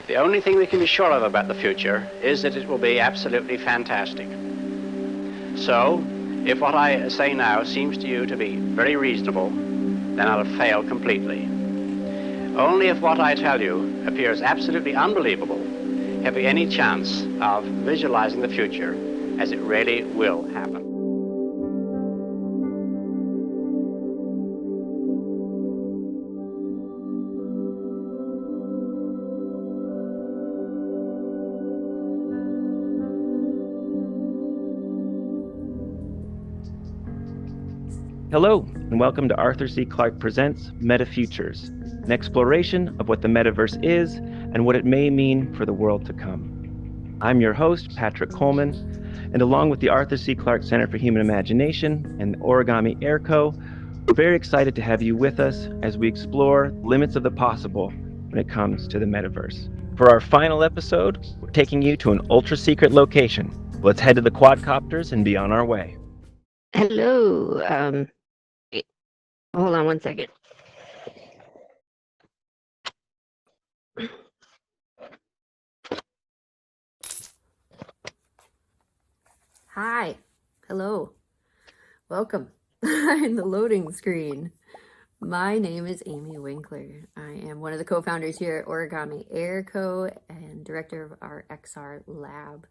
The only thing we can be sure of about the future is that it will be absolutely fantastic. So, if what I say now seems to you to be very reasonable, then I'll have failed completely. Only if what I tell you appears absolutely unbelievable have we any chance of visualizing the future as it really will happen. Hello, and welcome to Arthur C. Clarke Presents Meta Futures, an exploration of what the metaverse is and what it may mean for the world to come. I'm your host, Patrick Coleman, and along with the Arthur C. Clarke Center for Human Imagination and the Origami Air Co., we're very excited to have you with us as we explore limits of the possible when it comes to the metaverse. For our final episode, we're taking you to an ultra-secret location. Let's head to the quadcopters and be on our way. Hello. Hold on one second. Hi. Hello. Welcome. In the loading screen. My name is Amy Winkler. I am one of the co-founders here at Origami Air Co. and director of our XR lab.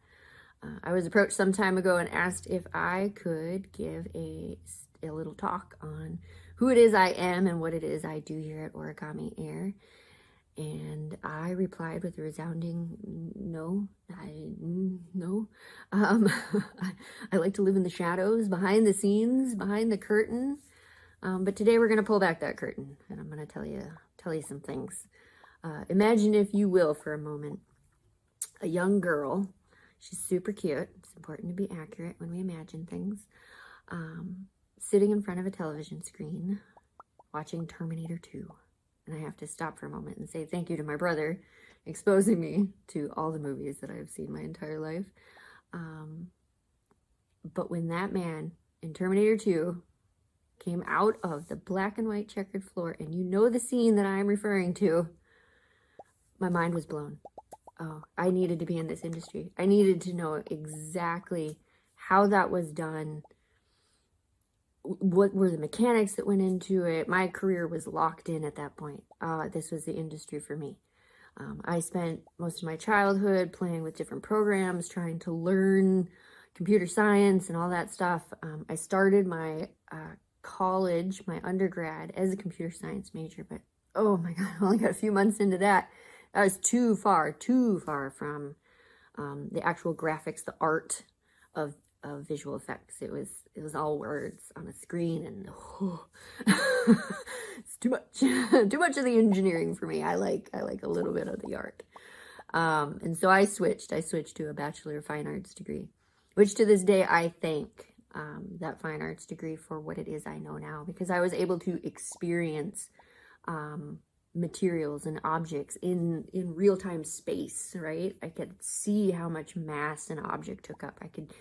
I was approached some time ago and asked if I could give a little talk on who it is I am and what it is I do here at Origami Air. And I replied with a resounding no. I like to live in the shadows, behind the scenes, behind the curtain. But today we're going to pull back that curtain, and I'm going to tell you some things. Imagine, if you will, for a moment, a young girl. She's super cute. It's important to be accurate when we imagine things. Sitting in front of a television screen, watching Terminator 2. And I have to stop for a moment and say thank you to my brother, exposing me to all the movies that I've seen my entire life. But when that man in Terminator 2 came out of the black and white checkered floor, and you know the scene that I'm referring to, my mind was blown. Oh, I needed to be in this industry. I needed to know exactly how that was done. What were the mechanics that went into it? My career was locked in at that point. This was the industry for me. I spent most of my childhood playing with different programs, trying to learn computer science and all that stuff. I started my college, my undergrad, as a computer science major, but oh my God, I only got a few months into that. I was too far from the actual graphics, the art of visual effects. It was all words on a screen, and it's too much of the engineering for me. I like a little bit of the art. And so I switched to a Bachelor of Fine Arts degree, which to this day I thank that fine arts degree for what it is I know now, because I was able to experience materials and objects in real-time space, right? I could see how much mass an object took up. I could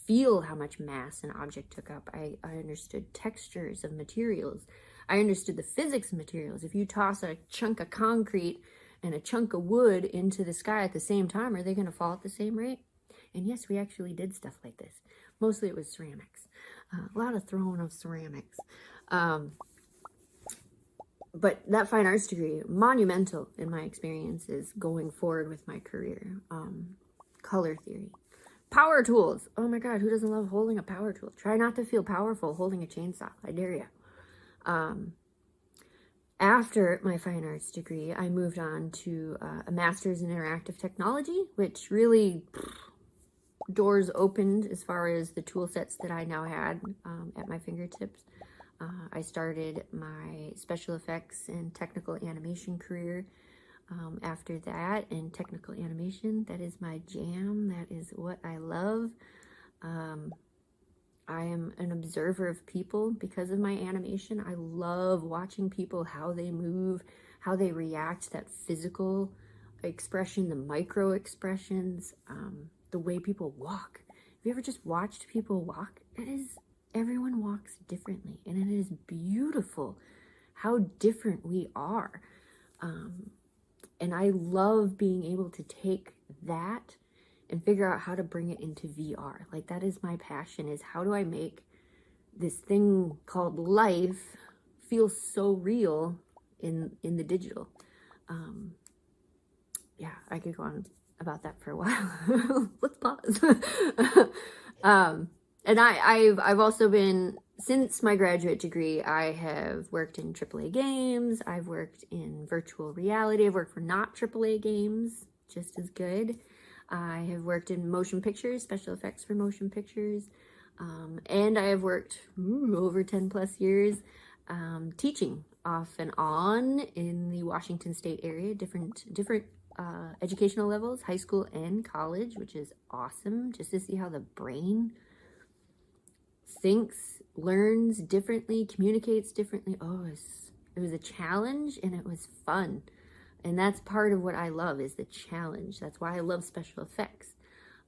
feel how much mass an object took up. I understood textures of materials. I understood the physics of materials. If you toss a chunk of concrete and a chunk of wood into the sky at the same time, are they going to fall at the same rate? And yes, we actually did stuff like this. Mostly it was ceramics. A lot of throwing of ceramics. But that fine arts degree, monumental in my experiences going forward with my career. Color theory. Power tools. Oh my God, who doesn't love holding a power tool? Try not to feel powerful holding a chainsaw. I dare you. After my fine arts degree, I moved on to a master's in interactive technology, which really doors opened as far as the tool sets that I now had at my fingertips. I started my special effects and technical animation career after that, and technical animation, that is my jam. That is what I love. I am an observer of people because of my animation. I love watching people, how they move, how they react, that physical expression, the micro expressions, the way people walk. Have you ever just watched people walk? Everyone walks differently, and it is beautiful how different we are. And I love being able to take that and figure out how to bring it into VR. Like, that is my passion, is how do I make this thing called life feel so real in the digital. Yeah, I could go on about that for a while. Let's pause. And I've also been, since my graduate degree, I have worked in AAA games. I've worked in virtual reality. I've worked for not AAA games, just as good. I have worked in motion pictures, special effects for motion pictures. And I have worked over 10 plus years teaching off and on in the Washington State area, different educational levels, high school and college, which is awesome, just to see how the brain thinks, learns differently, communicates differently. Oh, it was a challenge, and it was fun. And that's part of what I love, is the challenge. That's why I love special effects.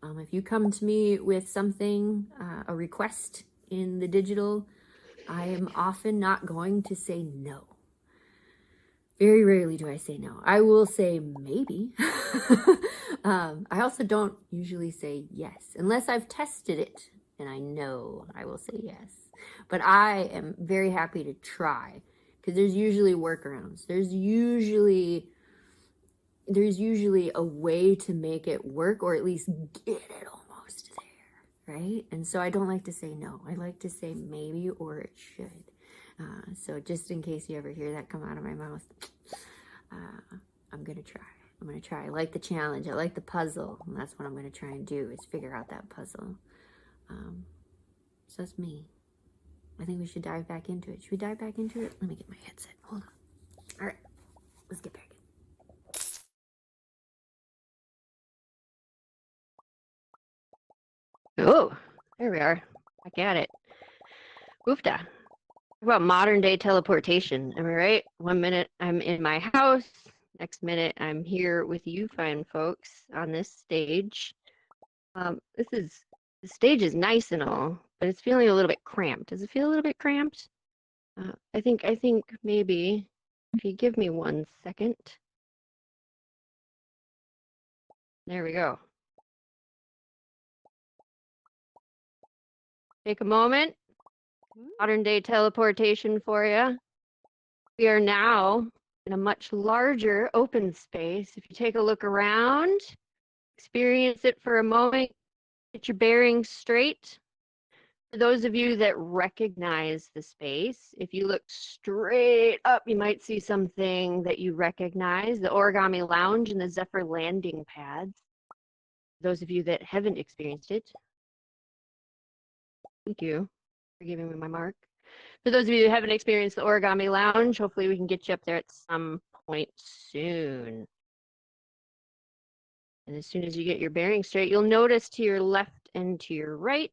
If you come to me with something, a request in the digital, I am often not going to say no. Very rarely do I say no. I will say maybe. I also don't usually say yes, unless I've tested it and I know I will say yes. But I am very happy to try, because there's usually workarounds. There's usually a way to make it work, or at least get it almost there, right? And so I don't like to say no. I like to say maybe, or it should. So just in case you ever hear that come out of my mouth, I'm going to try. I'm going to try. I like the challenge. I like the puzzle. And that's what I'm going to try and do, is figure out that puzzle. So that's me. I think we should dive back into it. Should we dive back into it? Let me get my headset. Hold on. All right. Let's get back in. Oh, there we are. Back at it. Oofda. About modern day teleportation, am I right? 1 minute I'm in my house, next minute I'm here with you fine folks on this stage. The stage is nice and all, but it's feeling a little bit cramped. Does it feel a little bit cramped? I think maybe if you give me 1 second. There we go. Take a moment. Modern day teleportation for you. We are now in a much larger open space. If you take a look around, experience it for a moment, get your bearings straight. For those of you that recognize the space, if you look straight up, you might see something that you recognize, the origami lounge and the Zephyr landing pads. Those of you that haven't experienced it, thank you for giving me my mark. For those of you who haven't experienced the origami lounge, hopefully we can get you up there at some point soon. And as soon as you get your bearings straight, you'll notice to your left and to your right,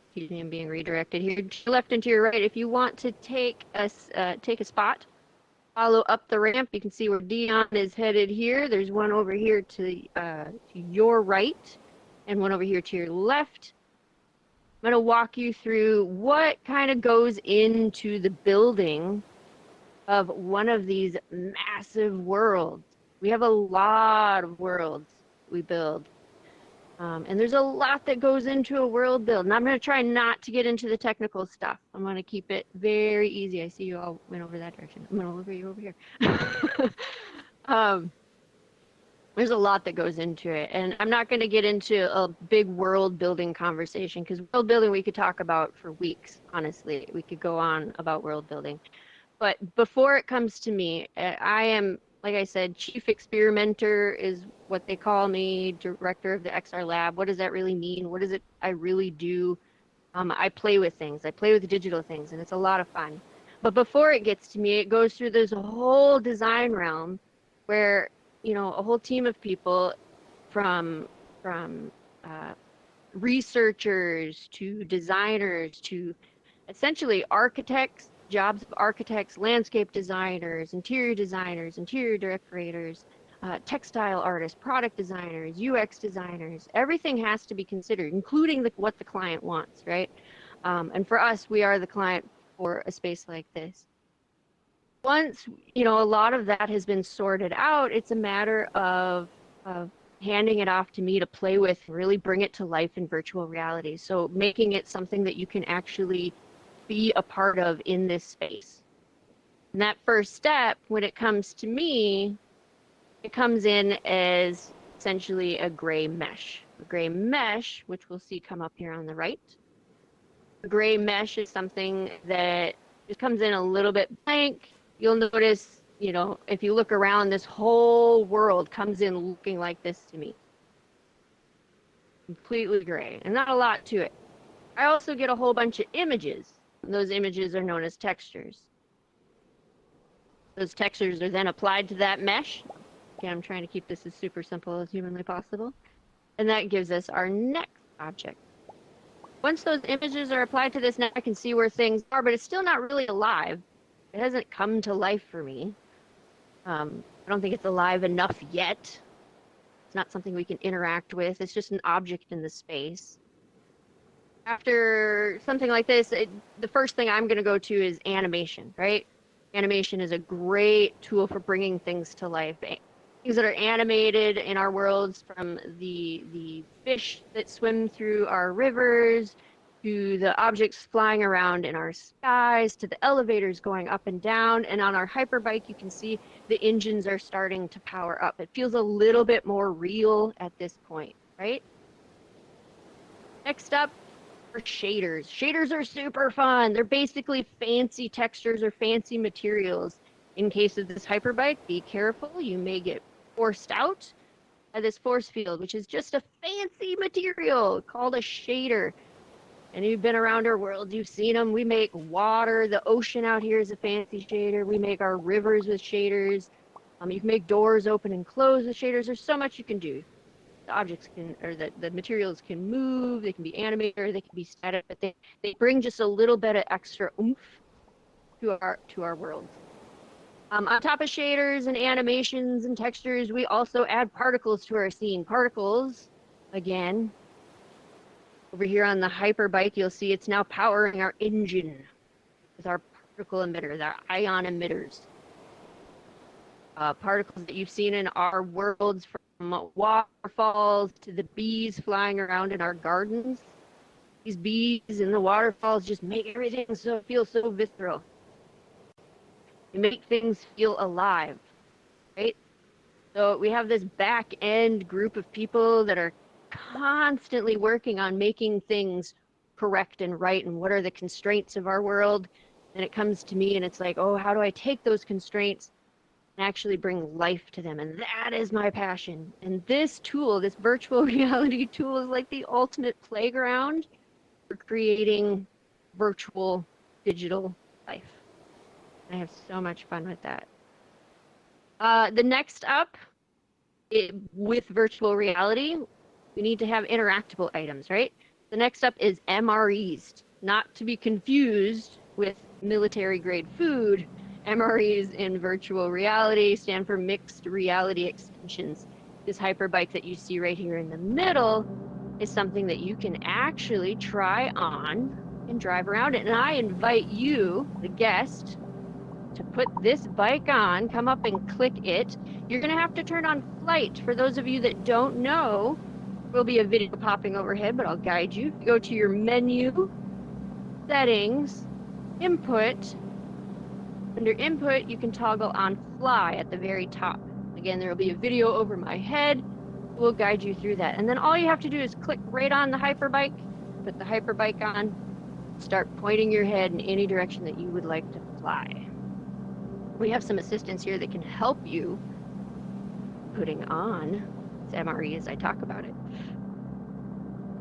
excuse me, I'm being redirected here. To your left and to your right, if you want to take a spot, follow up the ramp. You can see where Dion is headed here. There's one over here to your right and one over here to your left. I'm going to walk you through what kind of goes into the building of one of these massive worlds. We have a lot of worlds we build. And there's a lot that goes into a world build. And I'm going to try not to get into the technical stuff. I'm going to keep it very easy. I see you all went over that direction. I'm going to look at you over here. There's a lot that goes into it. And I'm not going to get into a big world building conversation, because world building we could talk about for weeks, honestly. We could go on about world building. But before it comes to me, I am, like I said, chief experimenter is what they call me, director of the XR lab. What does that really mean? What is it I really do? I play with things. I play with digital things, and it's a lot of fun. But before it gets to me, it goes through this whole design realm where, you know, a whole team of people from researchers to designers to essentially architects, jobs of architects, landscape designers, interior decorators, textile artists, product designers, UX designers. Everything has to be considered, including what the client wants, right? And for us, we are the client for a space like this. Once, you know, a lot of that has been sorted out, it's a matter of handing it off to me to play with, really bring it to life in virtual reality. So making it something that you can actually be a part of in this space. And that first step, when it comes to me, it comes in as essentially a gray mesh. A gray mesh, which we'll see come up here on the right. A gray mesh is something that just comes in a little bit blank. You'll notice, you know, if you look around, this whole world comes in looking like this to me. Completely gray, and not a lot to it. I also get a whole bunch of images. And those images are known as textures. Those textures are then applied to that mesh. Again, I'm trying to keep this as super simple as humanly possible. And that gives us our next object. Once those images are applied to this, now I can see where things are, but it's still not really alive. It hasn't come to life for me. I don't think it's alive enough yet. It's not something we can interact with. It's just an object in the space. After something like this, the first thing I'm going to go to is animation, right? Animation is a great tool for bringing things to life. Things that are animated in our worlds, from the fish that swim through our rivers, to the objects flying around in our skies, to the elevators going up and down. And on our hyperbike, you can see the engines are starting to power up. It feels a little bit more real at this point, right? Next up are shaders. Shaders are super fun. They're basically fancy textures or fancy materials. In case of this hyperbike, be careful. You may get forced out by this force field, which is just a fancy material called a shader. And you've been around our world, you've seen them. We make water. The ocean out here is a fancy shader. We make our rivers with shaders. You can make doors open and close with shaders. There's so much you can do. The objects can, or the materials can move. They can be animated, or they can be static, but they bring just a little bit of extra oomph to our world. On top of shaders and animations and textures, we also add particles to our scene. Particles, again, over here on the hyperbike, you'll see it's now powering our engine with our particle emitters, our ion emitters. Particles that you've seen in our worlds, from waterfalls to the bees flying around in our gardens. These bees in the waterfalls just make everything feel so visceral. They make things feel alive, right? So we have this back end group of people that are constantly working on making things correct and right, and what are the constraints of our world. And it comes to me and it's like, oh, how do I take those constraints and actually bring life to them? And that is my passion. And this tool, this virtual reality tool, is like the ultimate playground for creating virtual digital life. I have so much fun with that. The next up, with virtual reality, we need to have interactable items, right? The next up is MREs, not to be confused with military grade food. MREs in virtual reality stand for mixed reality extensions. This hyperbike that you see right here in the middle is something that you can actually try on and drive around it. And I invite you, the guest, to put this bike on, come up and click it. You're gonna have to turn on flight. For those of you that don't know, there will be a video popping overhead, but I'll guide you. Go to your menu, settings, input. Under input, you can toggle on fly at the very top. Again, there will be a video over my head. We'll guide you through that. And then all you have to do is click right on the hyperbike, put the hyperbike on, start pointing your head in any direction that you would like to fly. We have some assistants here that can help you putting on this MRE as I talk about it.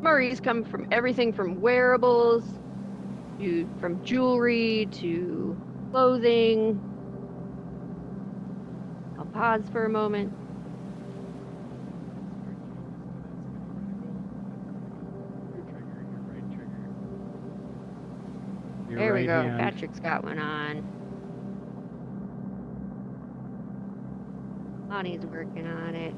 MREs come from everything from wearables, from jewelry to clothing. I'll pause for a moment. There we go. Patrick's got one on. Lonnie's working on it.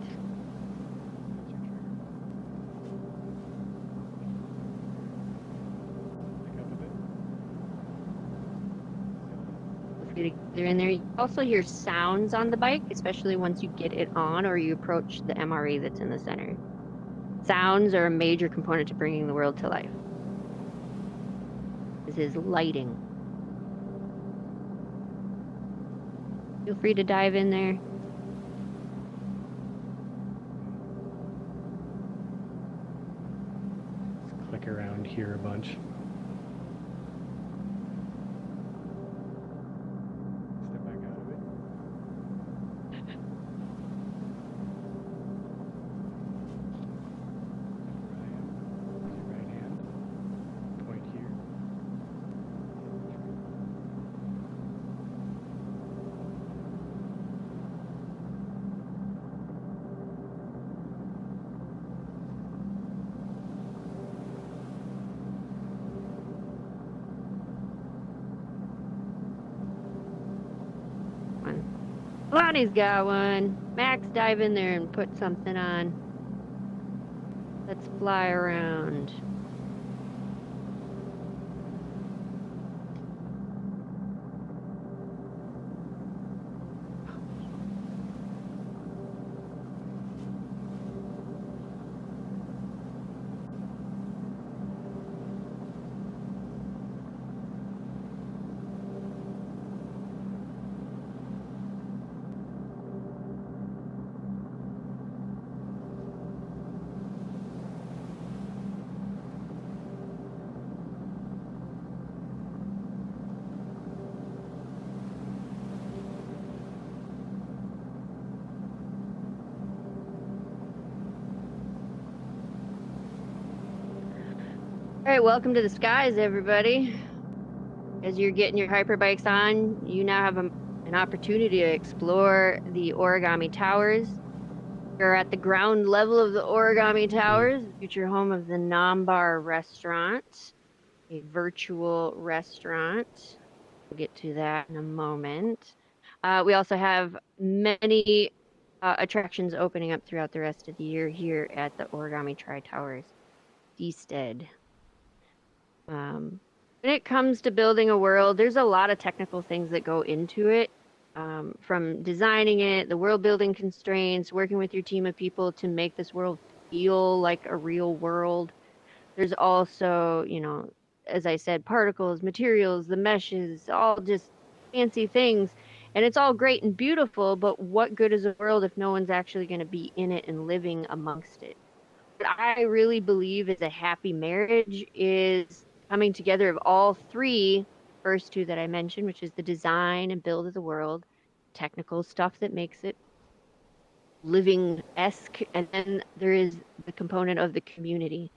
together in there. You also hear sounds on the bike, especially once you get it on or you approach the MRE that's in the center. Sounds are a major component to bringing the world to life. This is lighting. Feel free to dive in there. Let's click around here a bunch. Step back out of it. Use your right hand. Point here. Lonnie's got one. Max, dive in there and put something on. Let's fly around. All right, welcome to the skies, everybody. As you're getting your hyperbikes on, you now have an opportunity to explore the origami towers. You're at the ground level of the origami towers, future home of the Nambar restaurant, a virtual restaurant. We'll get to that in a moment. We also have many attractions opening up throughout the rest of the year here at the Origami Tri Towers, Seastead. When it comes to building a world, there's a lot of technical things that go into it, from designing it, the world building constraints, working with your team of people to make this world feel like a real world. There's also, you know, as I said, particles, materials, the meshes, all just fancy things. And it's all great and beautiful, but what good is a world if no one's actually going to be in it and living amongst it? What I really believe is a happy marriage is coming together of all three, first two that I mentioned, which is the design and build of the world, technical stuff that makes it living-esque, and then there is the component of the community.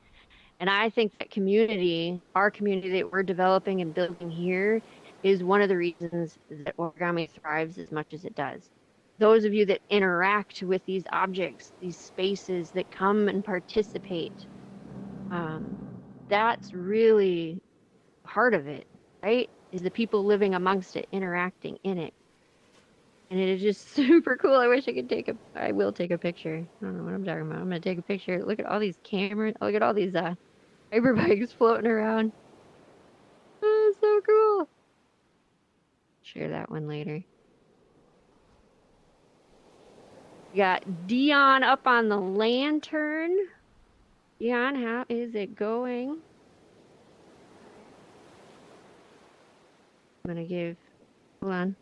And I think that community, our community that we're developing and building here, is one of the reasons that origami thrives as much as it does. Those of you that interact with these objects, these spaces, that come and participate, that's really part of it, right? Is the people living amongst it, interacting in it. And it is just super cool. I wish I could I will take a picture. I don't know what I'm talking about. I'm going to take a picture. Look at all these cameras. Look at all these hyperbikes floating around. Oh, so cool. Share that one later. We got Dion up on the lantern. Dion, how is it going? I'm gonna hold on.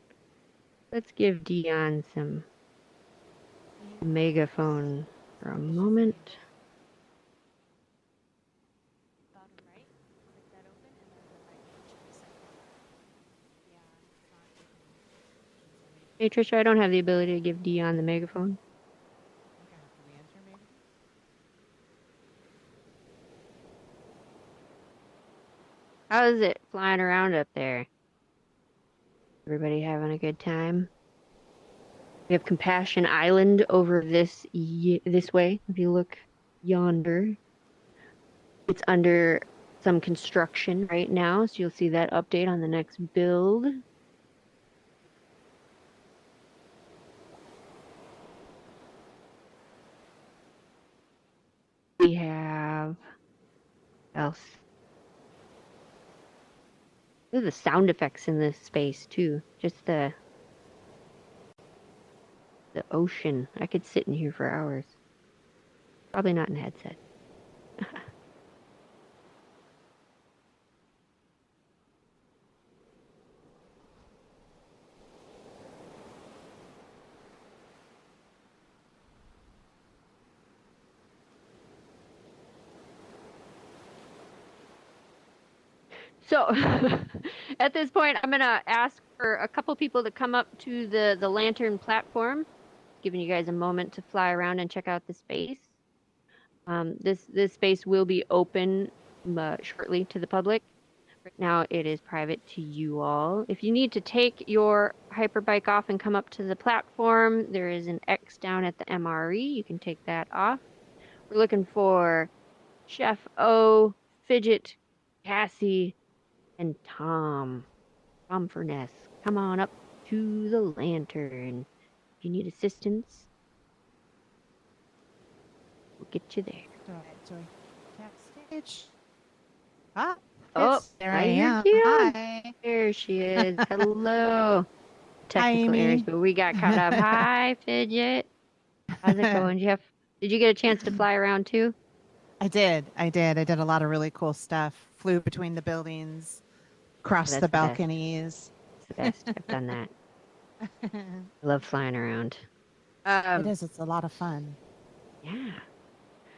Let's give Dion some megaphone for a moment. Hey Trisha, I don't have the ability to give Dion the megaphone. How is it flying around up there? Everybody having a good time? We have Compassion Island over this way. If you look yonder, it's under some construction right now, so you'll see that update on the next build. We have what else? Look at the sound effects in this space too. Just the ocean. I could sit in here for hours. Probably not in a headset. So at this point, I'm going to ask for a couple people to come up to the lantern platform, giving you guys a moment to fly around and check out the space. This space will be open shortly to the public. Right now, it is private to you all. If you need to take your hyperbike off and come up to the platform, there is an X down at the MRE. You can take that off. We're looking for Chef O, Fidget, Cassie, and Tom Furness. Come on up to the lantern. If you need assistance, we'll get you there. Do I backstage? Ah, Oh, yes, there I hear am. you. Hi. There she is. Hello. Technical Amy. errors, but we got caught up. Hi, Fidget. How's it going, Jeff? Did you get a chance to fly around too? I did. I did a lot of really cool stuff. Flew between the buildings, crossed That's the the best. balconies. It's the best. I've done that. I love flying around. It is. It's a lot of fun. Yeah.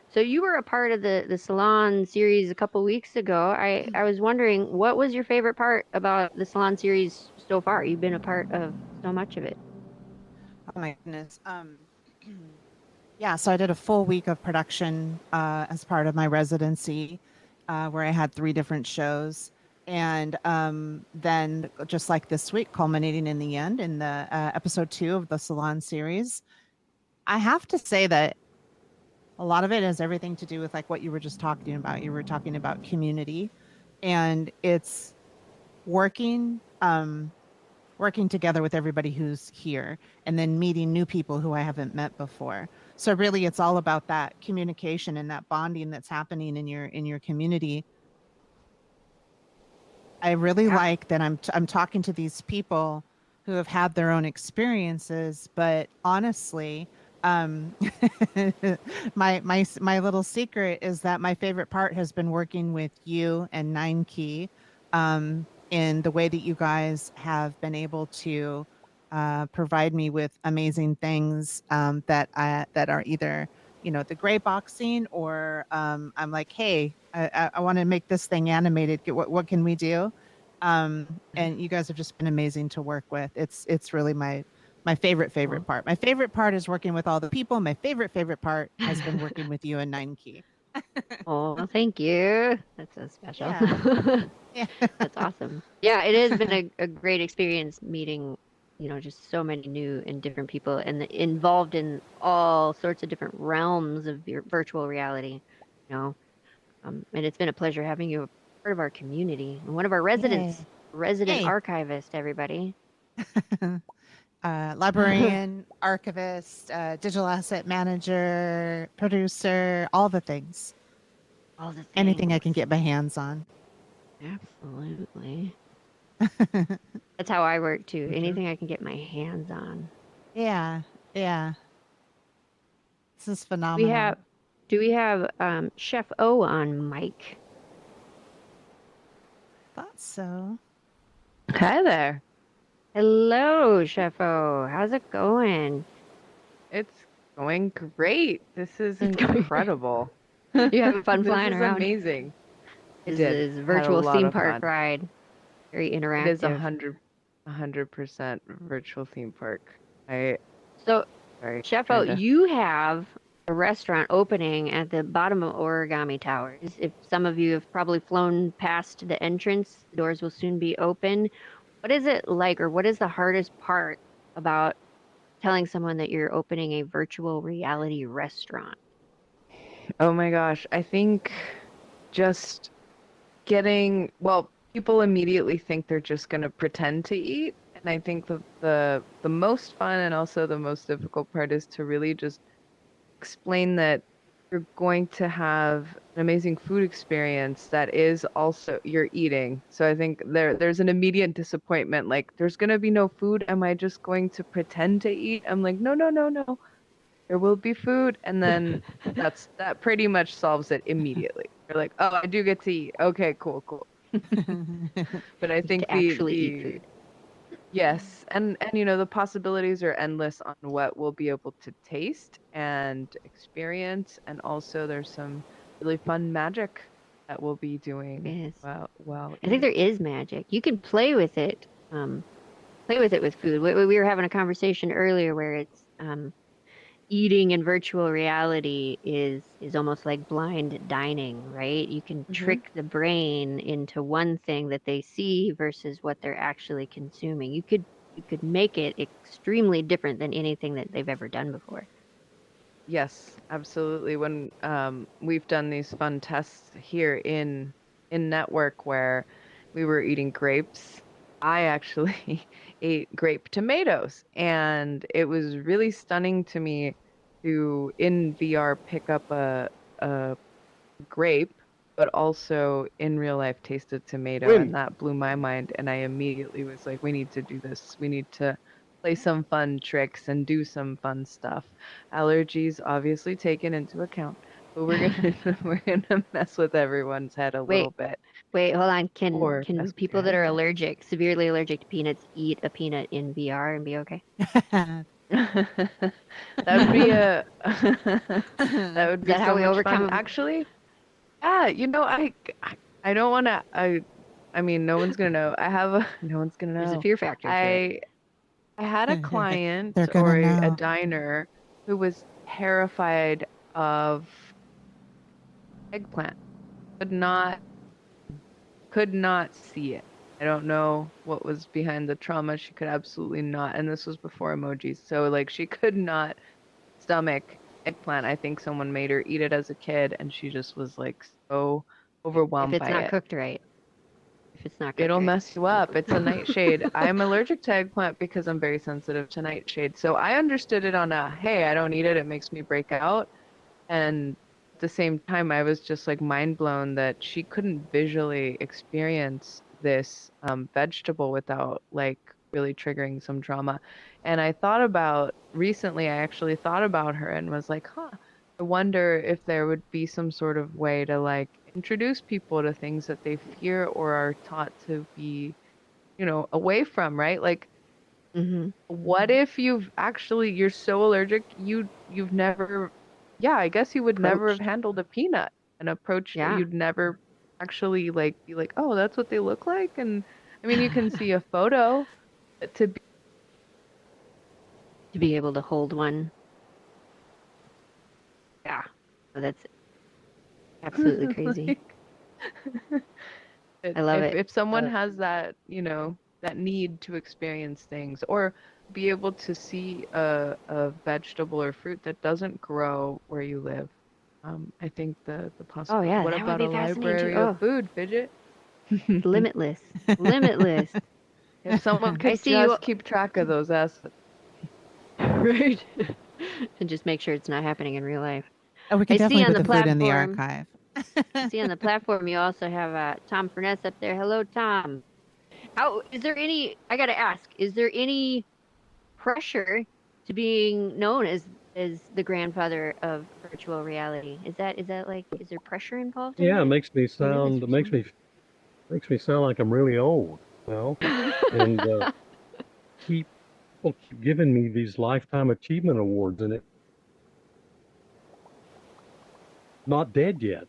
So you were a part of the Salon series a couple weeks ago. I was wondering, what was your favorite part about the Salon series so far? You've been a part of so much of it. Oh my goodness. Yeah, so I did a full week of production as part of my residency, where I had 3 different shows. And then just like this week, culminating in the end in the episode 2 of the Salon series, I have to say that a lot of it has everything to do with like what you were just talking about. You were talking about community, and it's working together with everybody who's here, and then meeting new people who I haven't met before. So really, it's all about that communication and that bonding that's happening in your community. I really like that I'm talking to these people who have had their own experiences, but honestly, my little secret is that my favorite part has been working with you and 9Key, in the way that you guys have been able to provide me with amazing things that are either, you know, the gray boxing, or I'm like, hey, I want to make this thing animated. What can we do? And you guys have just been amazing to work with. It's really my favorite part. My favorite part is working with all the people. My favorite part has been working with you and 9Key. Oh, thank you. That's so special. Yeah. Yeah. That's awesome. Yeah, it has been a great experience meeting, you know, just so many new and different people, and involved in all sorts of different realms of your virtual reality, you know. And it's been a pleasure having you a part of our community and one of our resident Yay. archivist, everybody. Librarian, archivist, digital asset manager, producer, all the things. All the things. Anything I can get my hands on. Absolutely. That's how I work too. Anything I can get my hands on. Yeah. This is phenomenal. Do we have Chef O on mic? Thought so. Hi there. Hello, Chef O. How's it going? It's going great. This is incredible. You having fun This flying is around? amazing. This is virtual lot theme of park fun. ride. Very interactive. It is 100% virtual theme park. So, Sorry, Chef O, trying to- you have a restaurant opening at the bottom of Origami Towers. If some of you have probably flown past the entrance, the doors will soon be open. What is it like, or what is the hardest part about telling someone that you're opening a virtual reality restaurant? Oh my gosh, I think just people immediately think they're just going to pretend to eat, and I think the most fun and also the most difficult part is to really just explain that you're going to have an amazing food experience that is also you're eating. So I think there's an immediate disappointment. Like, there's gonna be no food. Am I just going to pretend to eat? I'm like, no, no, no, no. There will be food, and then that pretty much solves it immediately. You're like, oh, I do get to eat. Okay, cool, cool. But I You get think to actually eat food. yes, and the possibilities are endless on what we'll be able to taste and experience, and also there's some really fun magic that we'll be doing Yes. while I think there is magic. You can play with it. Play with it with food. We were having a conversation earlier where it's eating in virtual reality is almost like blind dining, right? You can Mhm. trick the brain into one thing that they see versus what they're actually consuming. You could make it extremely different than anything that they've ever done before. Yes, absolutely. When we've done these fun tests here in network where we were eating grapes, I actually ate grape tomatoes, and it was really stunning to me to in VR pick up a grape, but also in real life taste a tomato, and that blew my mind. And I immediately was like, we need to do this. We need to play some fun tricks and do some fun stuff. Allergies obviously taken into account, but we're gonna we're gonna mess with everyone's head a Wait, little bit, wait, hold on. Can or can mess with your people that head. are allergic, severely allergic to peanuts, eat a peanut in VR and be okay? That would be a that would Is be that how so we much fun. overcome? Actually, yeah, I don't want to I mean, no one's gonna know. No one's gonna There's a know. fear factor to it. I I had a client They're or gonna a know. diner who was terrified of eggplant. Could not could not see it. I don't know what was behind the trauma. She could absolutely not, and this was before emojis. So like she could not stomach eggplant. I think someone made her eat it as a kid, and she just was like so If overwhelmed it's by not it. cooked right. If it's not cooked It'll right. mess you up. It's a nightshade. I'm allergic to eggplant because I'm very sensitive to nightshade. So I understood it on a, hey, I don't eat it. It makes me break out. And at the same time, I was just like mind blown that she couldn't visually experience this vegetable without like really triggering some trauma. And I thought about recently, I actually thought about her and was like, huh, I wonder if there would be some sort of way to like introduce people to things that they fear or are taught to be, away from, right? Like, Hmm. what if you're so allergic you've never, yeah, I guess you would never have Approached. handled a peanut and approached it. Yeah. You'd never actually like be like, oh, that's what they look like. And I mean, you can see a photo to be To be able to hold one. Yeah. So that's absolutely crazy. like I love if it. someone has that, that need to experience things or be able to see a vegetable or fruit that doesn't grow where you live. I think the Oh possibility. yeah, What that would about be a fascinating too. library of Oh, food, Fidget? limitless. Limitless. If someone I could see you just keep track of those assets. right. And just make sure it's not happening in real life. Oh, we can I see definitely on put the the food in the platform. archive. I see on the platform you also have Tom Furness up there. Hello, Tom. How is there any? I gotta ask. Is there any pressure to being known as the grandfather of virtual reality? Is that like is there pressure involved in Yeah, it that? makes me Doing this sound, for it so makes me sound like I'm really old, and long? keep people keep giving me these lifetime achievement awards, and it not dead yet.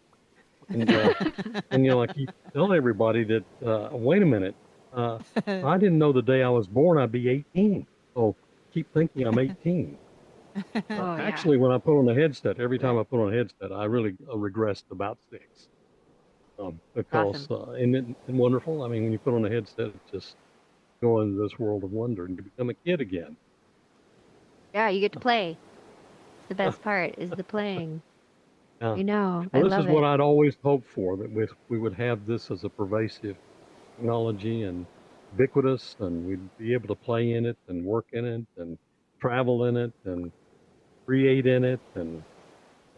And I keep telling everybody that wait a minute, I didn't know the day I was born I'd be 18. So keep thinking I'm 18. Oh yeah, Actually, when I put on a headset, every time I put on a headset, I really regressed about 6. Because awesome. isn't it wonderful? I mean, when you put on a headset, it's just go into this world of wonder and you become a kid again. Yeah, you get to play. The best part is the playing. Yeah. I know. I Well, this love is what it. I'd always hoped for, that we would have this as a pervasive technology and ubiquitous, and we'd be able to play in it and work in it and travel in it and create in it and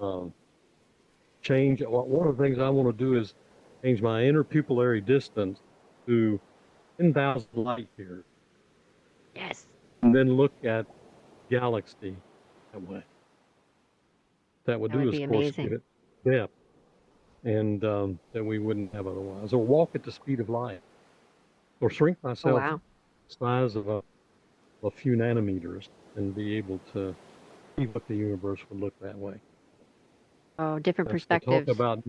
um, change. One of the things I want to do is change my interpupillary distance to 10,000 light years, Yes. and then look at galaxy that way. That would That would do is, be of course, amazing. get it depth, and that we wouldn't have otherwise. Or walk at the speed of light, or shrink Oh, myself wow. the size of a few nanometers and be able to see what the universe would look that way. Oh, different So talk perspectives. about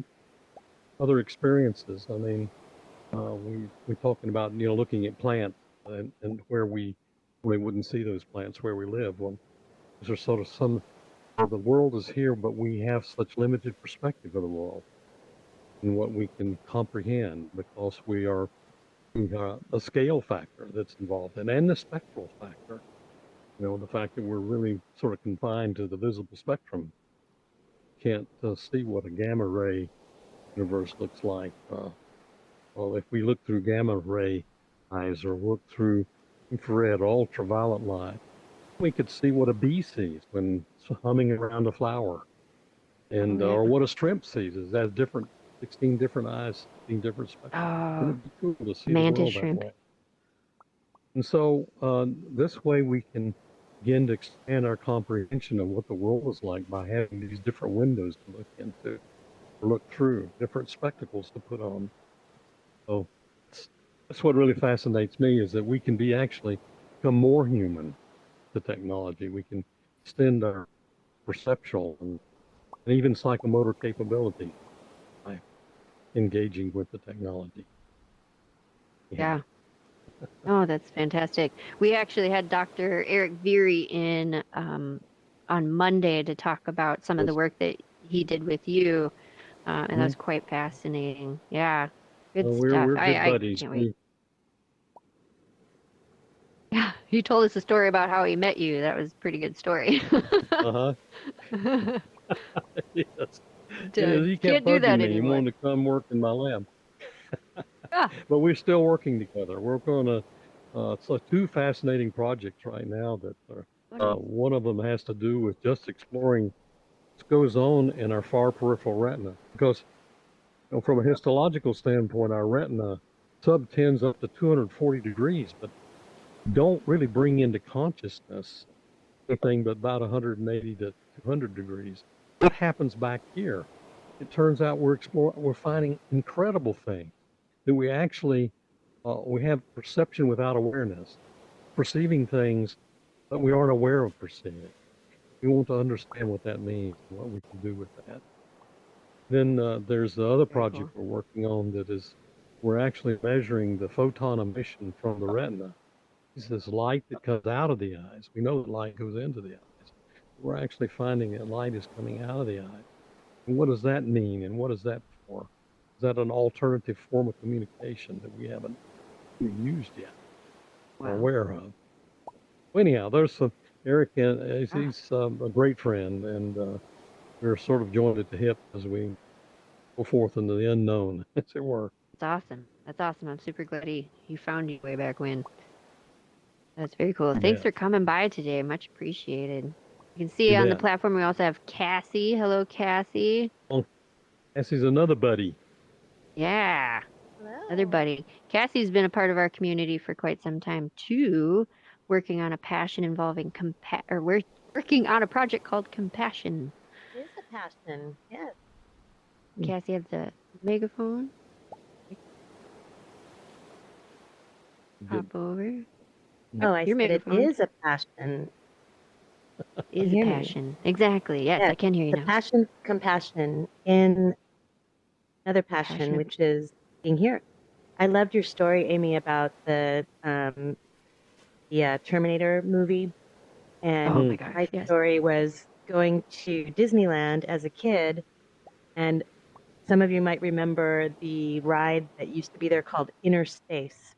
other experiences. I mean, we're talking about looking at plants and where we wouldn't see those plants where we live. Well, there's sort of the world is here, but we have such limited perspective of the world and what we can comprehend because we are a scale factor that's involved and the spectral factor. The fact that we're really sort of confined to the visible spectrum, can't see what a gamma ray universe looks like. Well, if we look through gamma ray eyes or look through infrared or ultraviolet light, we could see what a bee sees when it's humming around a flower, and Oh, yeah. or what a shrimp sees. It has 16 different eyes, 16 different spectra. Oh, Wouldn't it be cool to see the mantis world that shrimp. way? And so this way we can begin to expand our comprehension of what the world is like by having these different windows to look into, or look through, different spectacles to put on. So that's what really fascinates me, is that we can actually become more human to technology. We can extend our perceptual and even psychomotor capability by engaging with the technology. Yeah. Oh, that's fantastic. We actually had Dr. Eric Veary in on Monday to talk about some of the work that he did with you, and that was quite fascinating. Yeah, good Well, stuff. we're good I buddies. can't wait. Yeah, he told us a story about how he met you. That was a pretty good story. Uh-huh. Yes. He kept Can't do that bugging me. He anymore. wanted to come work in my lab. Yeah. But we're still working together. We're going to, it's two fascinating projects right now that are, one of them has to do with just exploring what goes on in our far peripheral retina. Because from a histological standpoint, our retina sub-tends up to 240 degrees, but don't really bring into consciousness anything but about 180 to 200 degrees. What happens back here? It turns out we're finding incredible things that we actually we have perception without awareness, perceiving things that we aren't aware of perceiving. We want to understand what that means and what we can do with that. Then there's the other project we're working on that is we're actually measuring the photon emission from the retina. It's this light that comes out of the eyes. We know that light goes into the eyes. We're actually finding that light is coming out of the eyes. And what does that mean, and what is that for? Is that an alternative form of communication that we haven't really used yet or aware of? Well, anyhow, there's Eric, and he's a great friend, and we're sort of joined at the hip as we go forth into the unknown, as it were. That's awesome. That's awesome. I'm super glad he found you way back when. That's very cool. Thanks for coming by today. Much appreciated. You can see on the platform we also have Cassie. Hello, Cassie. Oh, Cassie's another buddy. Yeah. Hello. Another buddy. Cassie's been a part of our community for quite some time too, working on a passion involving we're working on a project called Compassion. It is a passion, yes. Cassie, have the megaphone. Hop over. Oh, I Your said megaphone. it is a passion. Is a passion. Exactly. Yes, I can hear you the now. Passion, compassion in another passion, which is being here. I loved your story, Amy, about the Terminator movie. And oh my gosh, my yes. story was going to Disneyland as a kid. And some of you might remember the ride that used to be there called Inner Space.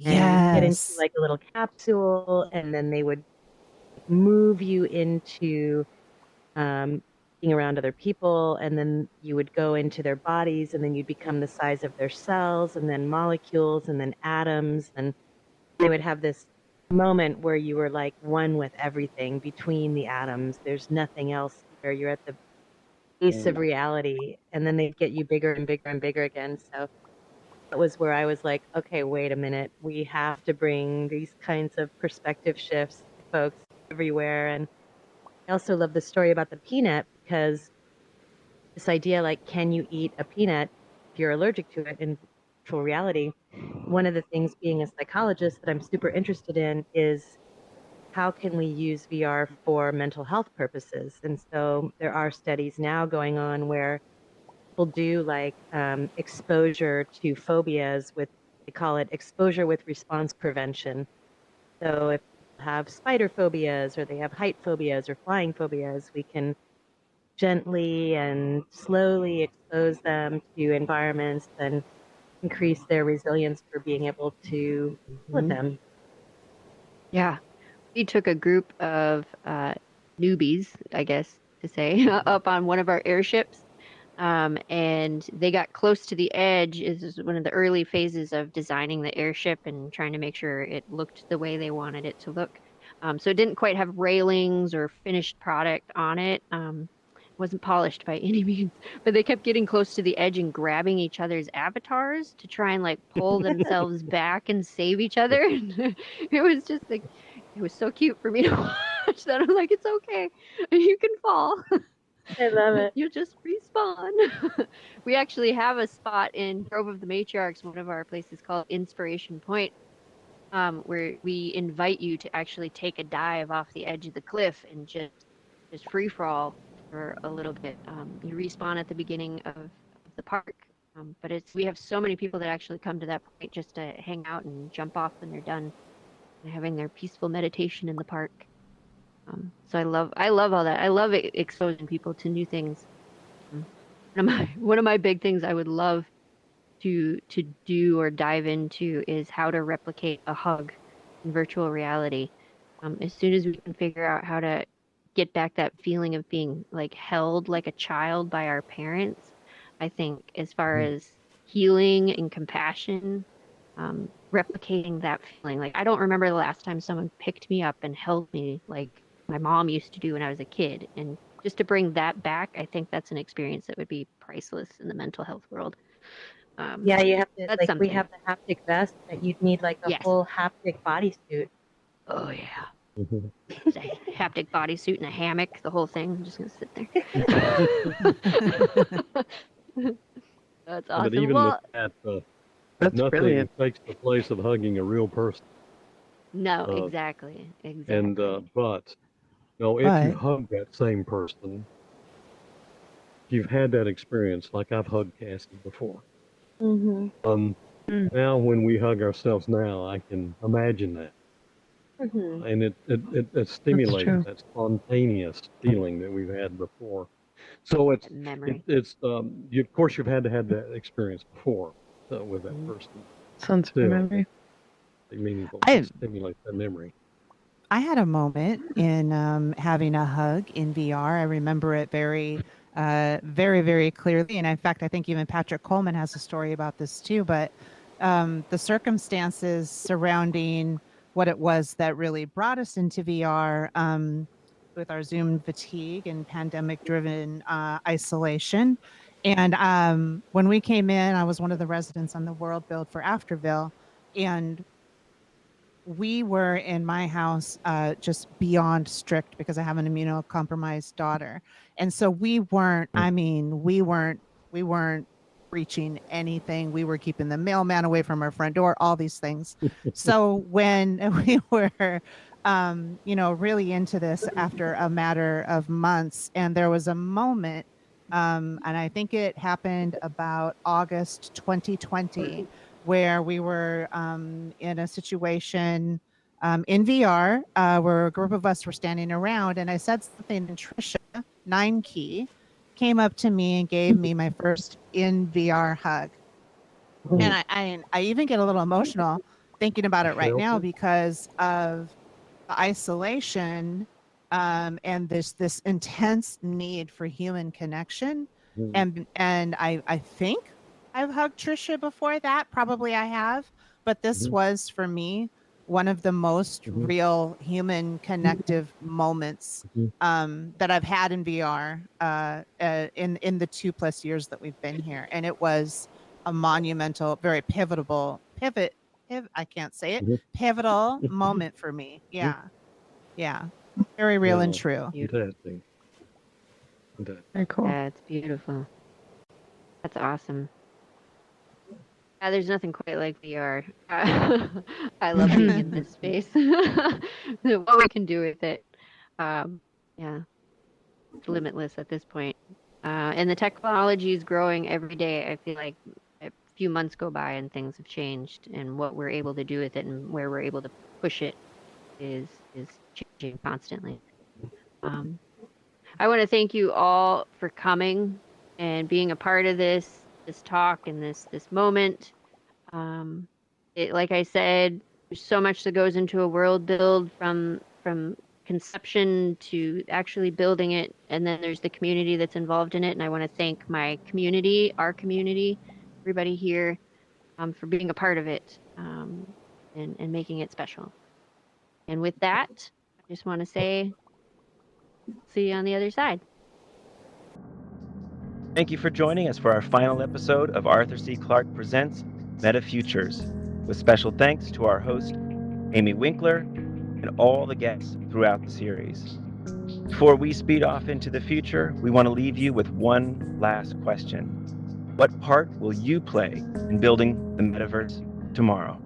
And you get into like a little capsule, and then they would move you into being around other people, and then you would go into their bodies, and then you'd become the size of their cells, and then molecules, and then atoms, and they would have this moment where you were like one with everything between the atoms. There's nothing else there. You're at the piece of reality, and then they get you bigger and bigger and bigger again. So that was where I was like, okay, wait a minute. We have to bring these kinds of perspective shifts to folks everywhere. And I also love the story about the peanut, because this idea, like, can you eat a peanut if you're allergic to it in virtual reality? One of the things, being a psychologist, that I'm super interested in is how can we use VR for mental health purposes? And so there are studies now going on where people do like exposure to phobias with, they call it exposure with response prevention. So if people have spider phobias, or they have height phobias or flying phobias, we can gently and slowly expose them to environments and increase their resilience for being able to deal with them. Yeah. We took a group of newbies, I guess to say, up on one of our airships. And they got close to the edge. Is one of the early phases of designing the airship and trying to make sure it looked the way they wanted it to look. So it didn't quite have railings or finished product on it. Wasn't polished by any means, but they kept getting close to the edge and grabbing each other's avatars to try and like pull themselves back and save each other. And it was just like, it was so cute for me to watch that. I'm like, it's okay, you can fall. I love it. You'll just respawn. We actually have a spot in Grove of the Matriarchs, one of our places called Inspiration Point, where we invite you to actually take a dive off the edge of the cliff and just free fall for a little bit. You respawn at the beginning of the park, but we have so many people that actually come to that point just to hang out and jump off when they're done and having their peaceful meditation in the park. So I love all that. I love exposing people to new things. One of my big things I would love to do or dive into is how to replicate a hug in virtual reality. As soon as we can figure out how to get back that feeling of being like held like a child by our parents, I think as far as healing and compassion, replicating that feeling. Like, I don't remember the last time someone picked me up and held me like my mom used to do when I was a kid. And just to bring that back, I think that's an experience that would be priceless in the mental health world. Yeah, you have to, that's like, something. we have the haptic vest, but you'd need like a Yes. full haptic bodysuit. Oh yeah. It's a haptic bodysuit and a hammock, the whole thing. I'm just gonna sit there. That's awesome. But even Well, with that, That's nothing brilliant. takes the place of hugging a real person. no, exactly. And but no, if you hug that same person, you've had that experience. Like I've hugged Cassie before. Now when we hug ourselves now, I can imagine that. And it stimulates that spontaneous feeling that we've had before. So it's memory. Of course you've had to have that experience before with that person. Sounds Still, memory. meaningful to stimulate that memory. I had a moment in having a hug in VR. I remember it very, very clearly. And in fact, I think even Patrick Coleman has a story about this too. But the circumstances surrounding what it was that really brought us into VR with our Zoom fatigue and pandemic-driven isolation. And when we came in, I was one of the residents on the world build for Afterville. And we were in my house just beyond strict because I have an immunocompromised daughter. And so we weren't breaching anything. We were keeping the mailman away from our front door, all these things. So when we were, really into this after a matter of months, and there was a moment, and I think it happened about August 2020, where we were in a situation in VR where a group of us were standing around, and I said something, and Trisha, 9Key, came up to me and gave me my first in VR hug. And I even get a little emotional thinking about it right now because of the isolation and this intense need for human connection. And I think I've hugged Trisha before that. Probably I have. But this was for me one of the most Mhm. real human connective moments that I've had in VR in the 2+ years that we've been here. And it was a monumental, very I can't say it, Mhm. pivotal moment for me. Yeah. Yeah. Very real and Wow. true. Fantastic. Fantastic. Very cool. That's beautiful. That's awesome. Yeah, there's nothing quite like VR. I love being in this space. What we can do with it, yeah, it's limitless at this point. And the technology is growing every day. I feel like a few months go by and things have changed, and what we're able to do with it and where we're able to push it is changing constantly. I want to thank you all for coming and being a part of this talk and this moment. Like I said, there's so much that goes into a world build from conception to actually building it, and then there's the community that's involved in it. And I want to thank my community, our community, everybody here, for being a part of it, and making it special. And with that, I just want to say, see you on the other side. Thank you for joining us for our final episode of Arthur C. Clarke Presents Meta Futures, with special thanks to our host, Amy Winkler, and all the guests throughout the series. Before we speed off into the future, we want to leave you with one last question. What part will you play in building the metaverse tomorrow?